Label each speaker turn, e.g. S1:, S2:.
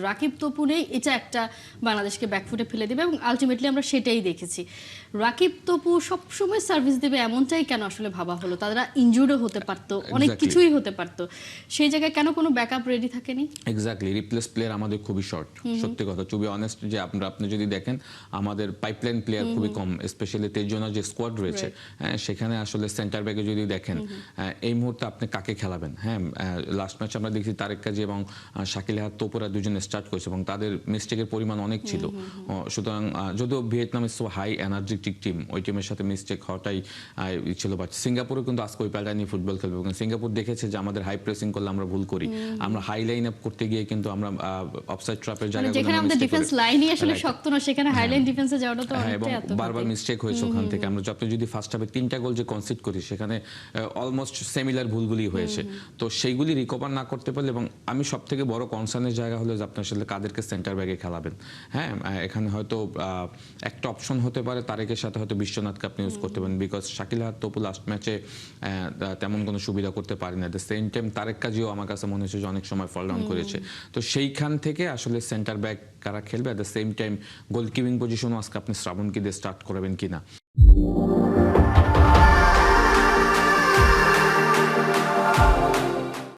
S1: রাকিব তপু নেই, এটা একটা বাংলাদেশকে ব্যাকফুটে ফেলে দেবে এবং আলটিমেটলি আমরা সেটাই দেখেছি। রাকিব তপু সবসময় সার্ভিস দেবে এমনটাই কেন আসলে ভাবা হলো? তারা ইনজুর্ডও হতে পারতো, অনেক কিছুই হতে পারতো, সেই জায়গায় কেন কোনো ব্যাকআপ রেডি থাকেনি?
S2: এক্স্যাক্টলি, রিপ্লেস প্লেয়ার আমাদের খুবই শর্ট, সত্যি কথা। টু বি অনেস্ট, যে আপনি যদি দেখেন আমাদের পাইপলাইন প্লেয়ার খুবই কম, স্পেশালি 23 জনের যে স্কোয়াড রয়েছে, সেখানে আসলে সেন্টার ব্যাকে যদি দেখেন এই মুহূর্তে আপনি কাকে খেলাবেন? হ্যাঁ, লাস্ট ম্যাচ আমরা দেখছি তারেক কাজী এবং শাকিল আহাদ তোপুরা দুজনে স্টার্ট করেছে এবং তাদের মিস্টেকের পরিমাণ অনেক ছিল। সুতরাং যদিও Vietnam is so high energetic team, ওই টিমের সাথে মিস্টেক হওয়াটাই ছিল। বাট সিঙ্গাপুরে কিন্তু আজকে ওই প্যাটার্ন নিয়ে ফুটবল খেলবে এবং সিঙ্গাপুর দেখেছে যে আমাদের হাই প্রেসিং করলে আমরা ভুল করি, আমরা হাই লাইন আপ করতে গিয়ে কিন্তু আমরা অফসাইড ট্র্যাপের জায়গায়
S1: যেখানে আমাদের ডিফেন্স লাইনই আসলে শক্ত না, সেখানে হাই লাইন ডিফেন্সে যাওয়াটা তো অনেকটাই আত্মঘাতী।
S2: বারবার মিস্টেক হয়েছে ওখান থেকে। আমরা যত যদি ফার্স্ট হাফে 3টা গোল যে কনসিড করি, সেখানে অলমোস্ট সিমিলার ভুলগুলি হয়েছে। তো সেইগুলি রিকভার না করতে পারলে, এবং আমি সবথেকে বড় কনসার্নের জায়গা হলো যে আপনি আসলে কাদেরকে সেন্টার ব্যাগে খেলাবেন। হ্যাঁ, এখানে হয়তো একটা অপশন হতে পারে তারেকের সাথে হয়তো বিশ্বনাথকে আপনি ইউজ করতে পারেন, বিকজ শাকিল আহাদ তপু লাস্ট ম্যাচে তেমন কোনো সুবিধা করতে পারি না। দ্য সেম টাইম তারেক কাজীও আমার কাছে মনে হচ্ছে যে অনেক সময় ফল ডাউন করেছে। তো সেইখান থেকে আসলে সেন্টার ব্যাক কারা খেলবে, অ্যাট দ্য সেম টাইম গোলকিপিং পজিশনও আজকে আপনি শ্রাবণকে দিয়ে স্টার্ট করবেন কিনা।